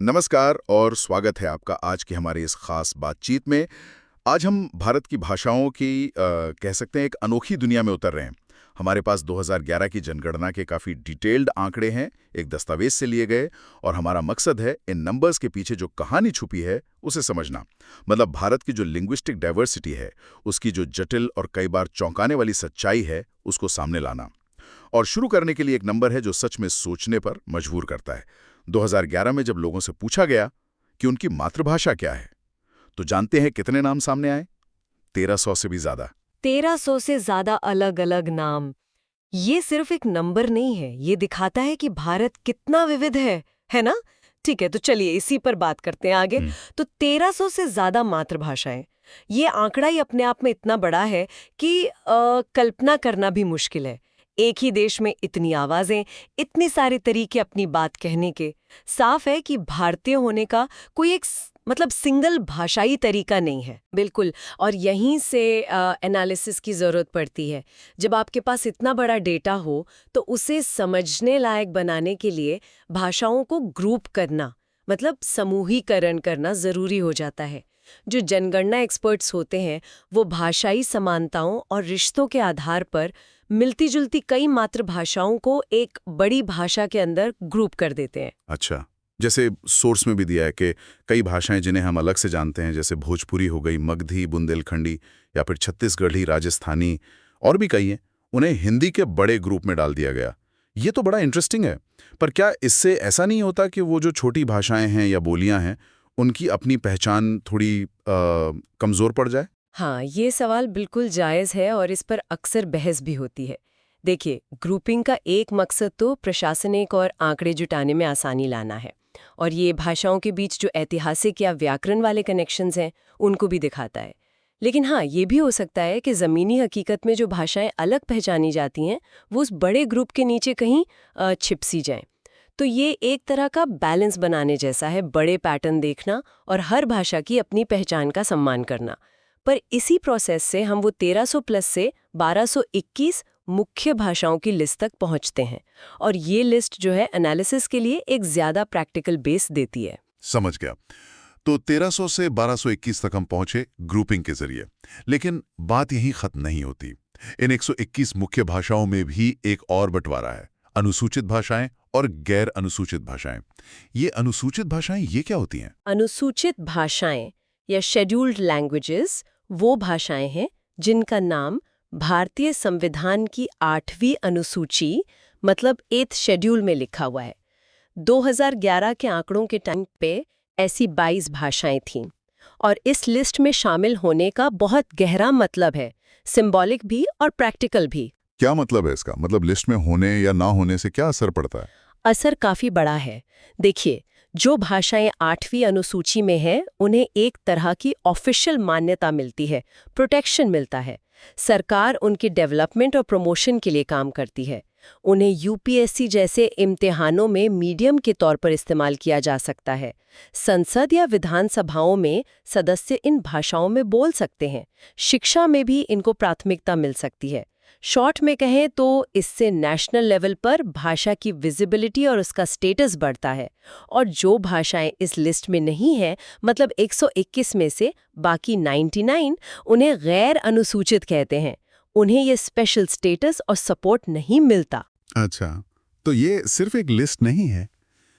नमस्कार और स्वागत है आपका आज की हमारी इस खास बातचीत में। आज हम भारत की भाषाओं की कह सकते हैं एक अनोखी दुनिया में उतर रहे हैं। हमारे पास 2011 की जनगणना के काफ़ी डिटेल्ड आंकड़े हैं, एक दस्तावेज से लिए गए, और हमारा मकसद है इन नंबर्स के पीछे जो कहानी छुपी है उसे समझना। मतलब भारत की जो लिंग्विस्टिक डाइवर्सिटी है, उसकी जो जटिल और कई बार चौंकाने वाली सच्चाई है, उसको सामने लाना। और शुरू करने के लिए एक नंबर है जो सच में सोचने पर मजबूर करता है। 2011 में जब लोगों से पूछा गया कि उनकी मातृभाषा क्या है, तो जानते हैं कितने नाम सामने आए? 1300 से भी ज्यादा। 1300 से ज्यादा अलग अलग नाम। ये सिर्फ एक नंबर नहीं है, ये दिखाता है कि भारत कितना विविध है ना? ठीक है, तो चलिए इसी पर बात करते हैं आगे। तो 1300 से ज्यादा मातृभाषाएं, ये आंकड़ा ही अपने आप में इतना बड़ा है कि कल्पना करना भी मुश्किल है। एक ही देश में इतनी आवाजें, इतने सारे तरीके अपनी बात कहने के। साफ है कि भारतीय होने का कोई एक मतलब सिंगल भाषाई तरीका नहीं है। बिल्कुल। और यहीं से एनालिसिस की ज़रूरत पड़ती है। जब आपके पास इतना बड़ा डेटा हो तो उसे समझने लायक बनाने के लिए भाषाओं को ग्रुप करना, मतलब समूहीकरण करना ज़रूरी हो जाता है। जो जनगणना एक्सपर्ट्स होते हैं वो भाषाई समानताओं और रिश्तों के आधार पर मिलती जुलती कई मातृभाषाओं को एक बड़ी भाषा के अंदर ग्रुप कर देते हैं। अच्छा, जैसे सोर्स में भी दिया है कि कई भाषाएं जिन्हें हम अलग से जानते हैं, जैसे भोजपुरी हो गई, मगधी, बुंदेलखंडी, या फिर छत्तीसगढ़ी, राजस्थानी, और भी कई हैं, उन्हें हिंदी के बड़े ग्रुप में डाल दिया गया। ये तो बड़ा इंटरेस्टिंग है। पर क्या इससे ऐसा नहीं होता कि वो जो छोटी भाषाएं हैं या बोलियां हैं, उनकी अपनी पहचान थोड़ी कमजोर पड़ जाए? हाँ, ये सवाल बिल्कुल जायज़ है और इस पर अक्सर बहस भी होती है। देखिए, ग्रुपिंग का एक मकसद तो प्रशासनिक और आंकड़े जुटाने में आसानी लाना है, और ये भाषाओं के बीच जो ऐतिहासिक या व्याकरण वाले कनेक्शंस हैं, उनको भी दिखाता है। लेकिन हाँ, ये भी हो सकता है कि ज़मीनी हकीकत में जो भाषाएं अलग पहचानी जाती हैं, वो उस बड़े ग्रुप के नीचे कहीं छिप सी जाएं। तो ये एक तरह का बैलेंस बनाने जैसा है, बड़े पैटर्न देखना और हर भाषा की अपनी पहचान का सम्मान करना। पर इसी प्रोसेस से हम वो 1300 प्लस से 1221 मुख्य भाषाओं की लिस्ट तक पहुंचते हैं, और ये लिस्ट जो है एनालिसिस के लिए एक ज्यादा प्रैक्टिकल बेस देती है। समझ गया। तो 1300 से 1221 तक हम पहुंचे ग्रुपिंग के जरिए। लेकिन बात यहीं खत्म नहीं होती। इन 121 मुख्य भाषाओं में भी एक और बंटवारा है, अनुसूचित भाषाएं और गैर अनुसूचित भाषाएं। ये अनुसूचित भाषाएं ये क्या होती हैं? अनुसूचित भाषाएं या शेड्यूल्ड लैंग्वेजेस वो भाषाएं हैं जिनका नाम भारतीय संविधान की 8वीं अनुसूची मतलब 8th शेड्यूल में लिखा हुआ है। 2011 के आंकड़ों के टाइम पे ऐसी 22 भाषाएं थीं, और इस लिस्ट में शामिल होने का बहुत गहरा मतलब है, सिंबॉलिक भी और प्रैक्टिकल भी। क्या मतलब है इसका? मतलब लिस्ट में होने या ना होने से क्या असर पड़ता है? असर काफी बड़ा है। देखिए, जो भाषाएं 8वीं अनुसूची में हैं, उन्हें एक तरह की ऑफिशियल मान्यता मिलती है, प्रोटेक्शन मिलता है। सरकार उनकी डेवलपमेंट और प्रमोशन के लिए काम करती है। उन्हें यूपीएससी जैसे इम्तिहानों में मीडियम के तौर पर इस्तेमाल किया जा सकता है। संसद या विधानसभाओं में सदस्य इन भाषाओं में बोल सकते हैं। शिक्षा में भी इनको प्राथमिकता मिल सकती है। शॉर्ट में कहें तो इससे नेशनल लेवल पर भाषा की विजिबिलिटी और उसका स्टेटस बढ़ता है। और जो भाषाएं इस लिस्ट में नहीं हैं, मतलब 121 में से बाकी 99, उन्हें गैर अनुसूचित कहते हैं। उन्हें ये स्पेशल स्टेटस और सपोर्ट नहीं मिलता। अच्छा, तो ये सिर्फ एक लिस्ट नहीं है,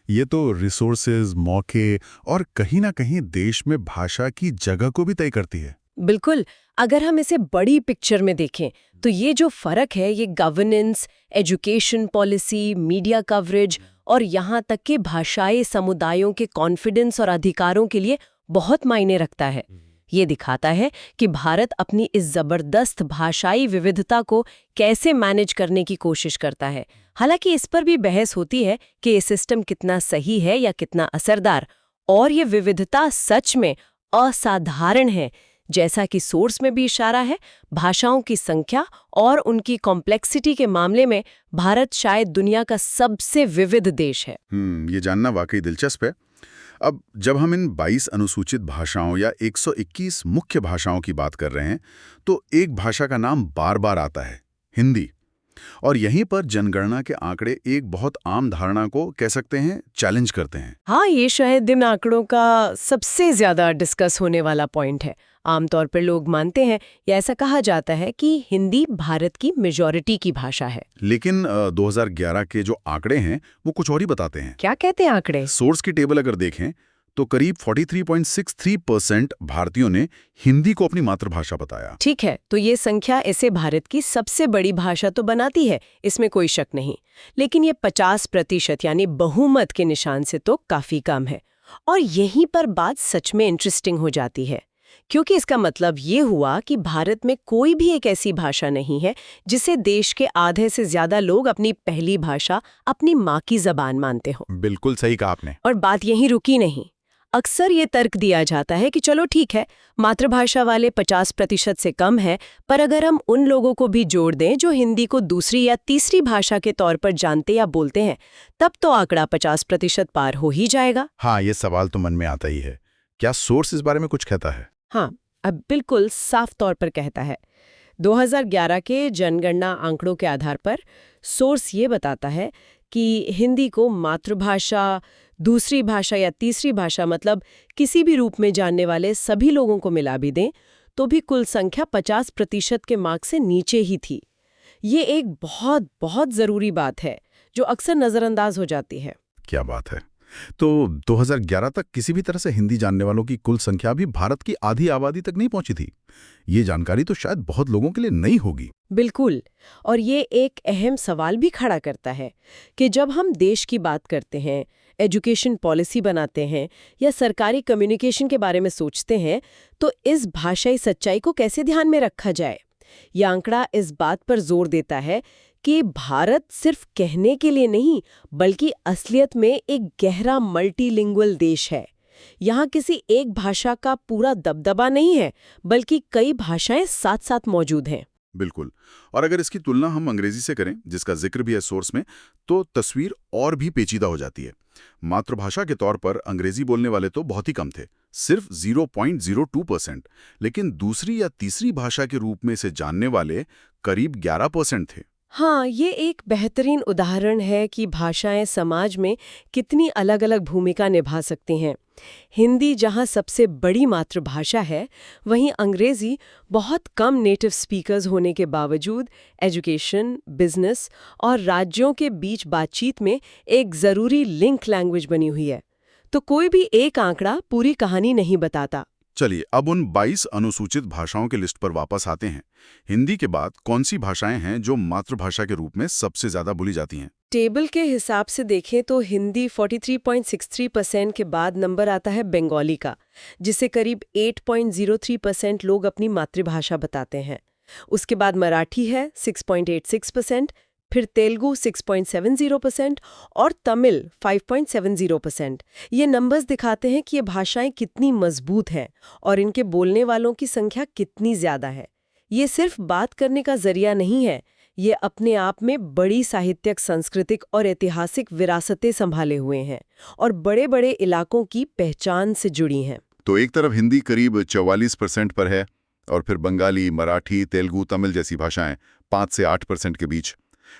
ये तो रिसोर्सेज, मौके और कहीं ना कहीं देश में भाषा की जगह को भी तय करती है। बिल्कुल। अगर हम इसे बड़ी पिक्चर में देखें तो ये जो फर्क है, ये governance, education policy, media coverage और यहाँ तक कि भाषाई समुदायों के कॉन्फिडेंस और अधिकारों के लिए बहुत मायने रखता है। ये दिखाता है कि भारत अपनी इस जबरदस्त भाषाई विविधता को कैसे मैनेज करने की कोशिश करता है। हालांकि इस पर भी बहस होती है कि ये सिस्टम कितना सही है या कितना असरदार, और ये विविधता सच में असाधारण है। जैसा कि सोर्स में भी इशारा है, भाषाओं की संख्या और उनकी कॉम्प्लेक्सिटी के मामले में भारत शायद दुनिया का सबसे विविध देश है। ये जानना वाकई दिलचस्प है। अब जब हम इन 22 अनुसूचित भाषाओं या 121 मुख्य भाषाओं की बात कर रहे हैं, तो एक भाषा का नाम बार बार आता है, हिंदी। और यहीं पर जनगणना के आंकड़े एक बहुत आम धारणा को कह सकते हैं चैलेंज करते हैं। हाँ, ये शायद इन आंकड़ों का सबसे ज्यादा डिस्कस होने वाला पॉइंट है। आमतौर पर लोग मानते हैं या ऐसा कहा जाता है कि हिंदी भारत की मेजॉरिटी की भाषा है। लेकिन 2011 के जो आंकड़े हैं वो कुछ और ही बताते हैं। क्या कहते हैं आंकड़े? सोर्स की टेबल अगर देखें तो करीब 43.63% भारतीयों ने हिंदी को अपनी मातृभाषा बताया। ठीक है, तो ये संख्या इसे भारत की सबसे बड़ी भाषा तो बनाती है, इसमें कोई शक नहीं। लेकिन ये 50% यानी बहुमत के निशान से तो काफी कम है। और यहीं पर बात सच में इंटरेस्टिंग हो जाती है, क्योंकि इसका मतलब ये हुआ कि भारत में कोई भी एक ऐसी भाषा नहीं है जिसे देश के आधे से ज्यादा लोग अपनी पहली भाषा, अपनी माँ की जबान मानते हो। बिल्कुल सही कहा आपने। और बात यहीं रुकी नहीं। अक्सर ये तर्क दिया जाता है कि चलो ठीक है, मातृभाषा वाले 50% से कम है, पर अगर हम उन लोगों को भी जोड़ दें जो हिंदी को दूसरी या तीसरी भाषा के तौर पर जानते या बोलते हैं, तब तो आंकड़ा 50% पार हो ही जाएगा। हाँ, ये सवाल तो मन में आता ही है। क्या सोर्स इस बारे में कुछ कहता है? हाँ, अब बिल्कुल साफ तौर पर कहता है। 2011 के जनगणना आंकड़ों के आधार पर सोर्स ये बताता है कि हिंदी को मातृभाषा, दूसरी भाषा या तीसरी भाषा मतलब किसी भी रूप में जानने वाले सभी लोगों को मिला भी दें तो भी कुल संख्या 50% के मार्क से नीचे ही थी। ये एक बहुत बहुत ज़रूरी बात है जो अक्सर नज़रअंदाज हो जाती है। क्या बात है। तो 2011 तक किसी भी तरह से हिंदी जानने वालों की कुल संख्या भी भारत की आधी आबादी तक नहीं पहुंची थी। ये जानकारी तो शायद बहुत लोगों के लिए नई होगी। बिल्कुल, और ये एक अहम सवाल भी खड़ा करता है कि जब हम देश की बात करते हैं, एजुकेशन पॉलिसी बनाते हैं या सरकारी कम्युनिकेशन के बारे में सोचते हैं, तो इस भाषाई सच्चाई को कैसे ध्यान में रखा जाए। यह आंकड़ा इस बात पर जोर देता है कि भारत सिर्फ कहने के लिए नहीं, बल्कि असलियत में एक गहरा मल्टीलिंगुअल देश है। यहाँ किसी एक भाषा का पूरा दबदबा नहीं है, बल्कि कई भाषाएं साथ साथ मौजूद हैं। बिल्कुल। और अगर इसकी तुलना हम अंग्रेजी से करें, जिसका जिक्र भी है सोर्स में, तो तस्वीर और भी पेचीदा हो जाती है। मातृभाषा के तौर पर अंग्रेजी बोलने वाले तो बहुत ही कम थे, सिर्फ 0.02%, लेकिन दूसरी या तीसरी भाषा के रूप में इसे जानने वाले करीब 11% थे। हाँ, ये एक बेहतरीन उदाहरण है कि भाषाएं समाज में कितनी अलग-अलग भूमिका निभा सकती हैं। हिंदी जहाँ सबसे बड़ी मातृभाषा है, वहीं अंग्रेजी बहुत कम नेटिव स्पीकर्स होने के बावजूद एजुकेशन, बिजनेस और राज्यों के बीच बातचीत में एक ज़रूरी लिंक लैंग्वेज बनी हुई है। तो कोई भी एक आंकड़ा पूरी कहानी नहीं बताता। चलिए अब उन 22 अनुसूचित भाषाओं के लिस्ट पर वापस आते हैं। हिंदी के बाद कौन सी भाषाएं हैं जो मातृभाषा के रूप में सबसे ज्यादा बोली जाती हैं? टेबल के हिसाब से देखें तो हिंदी 43.63% के बाद नंबर आता है बंगाली का, जिसे करीब 8.03% लोग अपनी मातृभाषा बताते हैं। उसके बाद मराठी है 6.86%, फिर तेलुगु 6.70% और तमिल 5.70%। ये नंबर्स दिखाते हैं कि ये भाषाएं कितनी मजबूत हैं और इनके बोलने वालों की संख्या कितनी ज्यादा है। ये सिर्फ बात करने का जरिया नहीं है, ये अपने आप में बड़ी साहित्यिक, सांस्कृतिक और ऐतिहासिक विरासतें संभाले हुए हैं और बड़े-बड़े इलाकों की पहचान से जुड़ी हैं। तो एक तरफ हिंदी करीब 44% पर है और फिर बंगाली, मराठी, तेलुगु, तमिल जैसी भाषाएं 5 से 8% के बीच।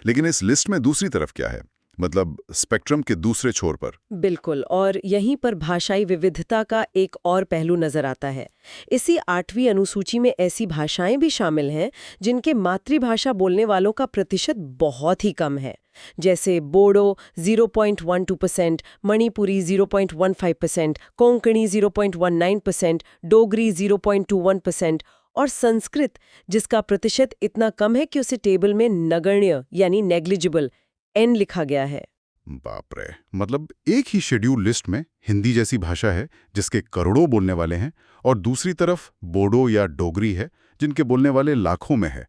लेकिन इस लिस्ट में दूसरी तरफ क्या है, मतलब स्पेक्ट्रम के दूसरे छोर पर? बिल्कुल, और यहीं पर भाषाई विविधता का एक और पहलू नजर आता है। इसी 8वीं अनुसूची में ऐसी भाषाएं भी शामिल हैं जिनके मातृभाषा बोलने वालों का प्रतिशत बहुत ही कम है, जैसे बोडो 0.12%, मणिपुरी 0.15%, कोंकणी 0.19%, डोगरी 0.21% और संस्कृत, जिसका प्रतिशत इतना कम है कि उसे टेबल में नगण्य यानी नेग्लिजिबल एन लिखा गया है। बाप रे, मतलब एक ही शेड्यूल लिस्ट में हिंदी जैसी भाषा है जिसके करोड़ों बोलने वाले हैं, और दूसरी तरफ बोडो या डोगरी है जिनके बोलने वाले लाखों में है,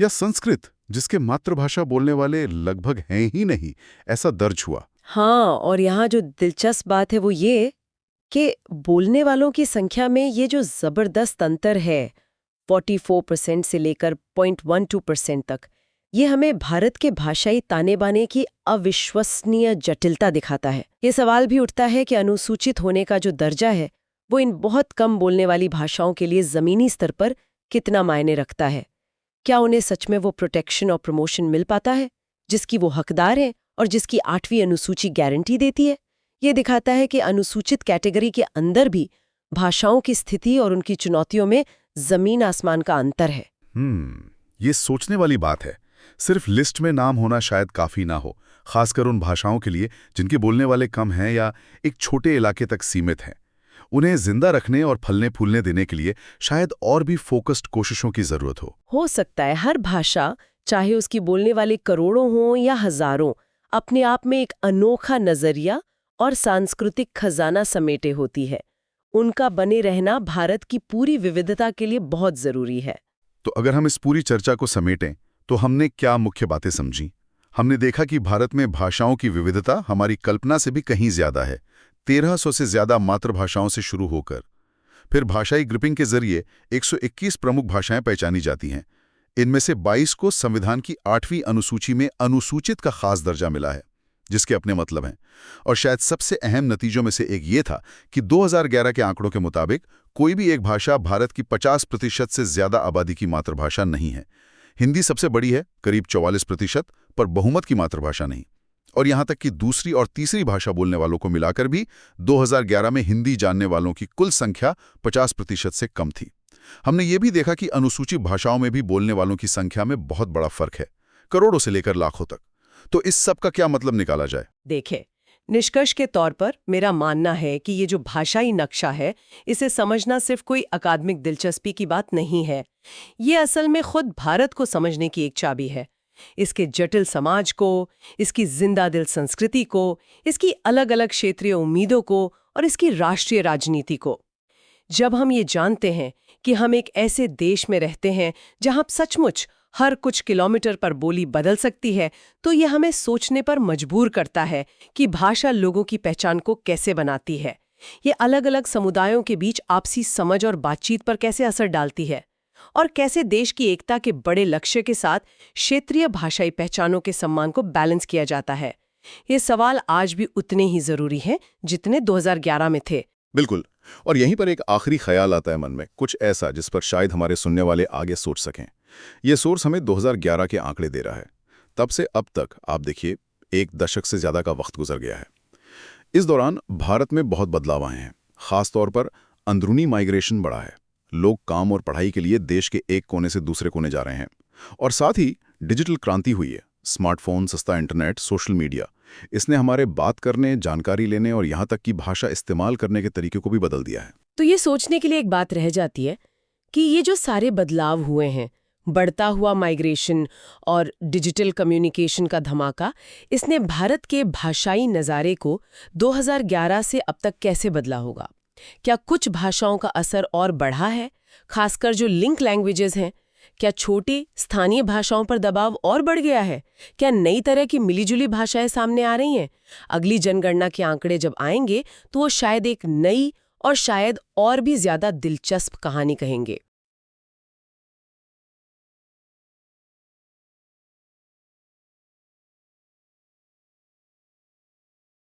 या संस्कृत जिसके मातृभाषा बोलने वाले लगभग हैं ही नहीं, ऐसा दर्ज हुआ। हाँ, और यहाँ जो दिलचस्प बात है वो ये कि बोलने वालों की संख्या में ये जो जबरदस्त अंतर है 44% से लेकर 0.12% तक, ये हमें भारत के भाषाई ताने-बाने की अविश्वसनीय जटिलता दिखाता है। ये सवाल भी उठता है कि अनुसूचित होने का जो दर्जा है वो इन बहुत कम बोलने वाली भाषाओं के लिए जमीनी स्तर पर कितना मायने रखता है। क्या उन्हें सच में वो प्रोटेक्शन और प्रमोशन मिल पाता है जिसकी वो हकदार है और जिसकी 8वीं अनुसूची गारंटी देती है? ये दिखाता है कि अनुसूचित कैटेगरी के अंदर भी भाषाओं की स्थिति और उनकी चुनौतियों में जमीन आसमान का अंतर है। ये सोचने वाली बात है। सिर्फ लिस्ट में नाम होना शायद काफी ना हो, खासकर उन भाषाओं के लिए जिनके बोलने वाले कम हैं या एक छोटे इलाके तक सीमित हैं। उन्हें जिंदा रखने और फलने फूलने देने के लिए शायद और भी फोकस्ड कोशिशों की जरूरत हो सकता है हर भाषा, चाहे उसकी बोलने वाले करोड़ों हों या हजारों, अपने आप में एक अनोखा नजरिया और सांस्कृतिक खजाना समेटे होती है। उनका बने रहना भारत की पूरी विविधता के लिए बहुत जरूरी है। तो अगर हम इस पूरी चर्चा को समेटें तो हमने क्या मुख्य बातें समझी? हमने देखा कि भारत में भाषाओं की विविधता हमारी कल्पना से भी कहीं ज्यादा है। 1300 से ज्यादा मातृभाषाओं से शुरू होकर फिर भाषाई ग्रुपिंग के जरिए 121 प्रमुख भाषाएं पहचानी जाती हैं। इनमें से 22 को संविधान की 8वीं अनुसूची में अनुसूचित का खास दर्जा मिला है, जिसके अपने मतलब हैं। और शायद सबसे अहम नतीजों में से एक ये था कि 2011 के आंकड़ों के मुताबिक कोई भी एक भाषा भारत की 50% से ज्यादा आबादी की मातृभाषा नहीं है। हिंदी सबसे बड़ी है, करीब 44%, पर बहुमत की मातृभाषा नहीं। और यहां तक कि दूसरी और तीसरी भाषा बोलने वालों को मिलाकर भी 2011 में हिंदी जानने वालों की कुल संख्या 50% से कम थी। हमने ये भी देखा कि अनुसूचित भाषाओं में भी बोलने वालों की संख्या में बहुत बड़ा फर्क है, करोड़ों से लेकर लाखों तक। तो इस सब का क्या मतलब निकाला जाए? देखें, निष्कर्ष के तौर पर मेरा मानना है कि ये जो भाषाई नक्शा है, इसे समझना सिर्फ कोई अकादमिक दिलचस्पी की बात नहीं है। ये असल में खुद भारत को समझने की एक चाबी है। इसके जटिल समाज को, इसकी जिंदा दिल संस्कृति को, इसकी अलग अलग क्षेत्रीय उम्मीदों को और इसकी राष्ट्रीय राजनीति को। जब हम ये जानते हैं कि हम एक ऐसे देश में रहते हैं जहां सचमुच हर कुछ किलोमीटर पर बोली बदल सकती है, तो ये हमें सोचने पर मजबूर करता है कि भाषा लोगों की पहचान को कैसे बनाती है। ये अलग अलग समुदायों के बीच आपसी समझ और बातचीत पर कैसे असर डालती है, और कैसे देश की एकता के बड़े लक्ष्य के साथ क्षेत्रीय भाषाई पहचानों के सम्मान को बैलेंस किया जाता है। ये सवाल आज भी उतने ही जरूरी हैं जितने 2011 में थे। बिल्कुल। और यहीं पर एक आखिरी ख्याल आता है मन में, कुछ ऐसा जिस पर शायद हमारे सुनने वाले आगे सोच सकें। ये सोर्स हमें 2011 के आंकड़े दे रहा है। तब से अब तक आप देखिए, 1 दशक से ज्यादा का वक्त गुजर गया है। इस दौरान भारत में बहुत बदलाव आए हैं। खासतौर पर अंदरूनी माइग्रेशन बढ़ा है। लोग काम और पढ़ाई के लिए देश के एक कोने से दूसरे कोने जा रहे हैं। और साथ ही डिजिटल क्रांति हुई है। स्मार्टफोन, सस्ता इंटरनेट, सोशल मीडिया, इसने हमारे बात करने, जानकारी लेने और यहाँ तक कि भाषा इस्तेमाल करने के तरीके को भी बदल दिया है। तो ये सोचने के लिए एक बात रह जाती है कि ये जो सारे बदलाव हुए हैं, बढ़ता हुआ माइग्रेशन और डिजिटल कम्युनिकेशन का धमाका, इसने भारत के भाषाई नज़ारे को 2011 से अब तक कैसे बदला होगा? क्या कुछ भाषाओं का असर और बढ़ा है, खासकर जो लिंक लैंग्वेजेस हैं? क्या छोटी स्थानीय भाषाओं पर दबाव और बढ़ गया है? क्या नई तरह की मिलीजुली भाषाएं सामने आ रही हैं? अगली जनगणना के आंकड़े जब आएंगे तो वो शायद एक नई और शायद और भी ज्यादा दिलचस्प कहानी कहेंगे।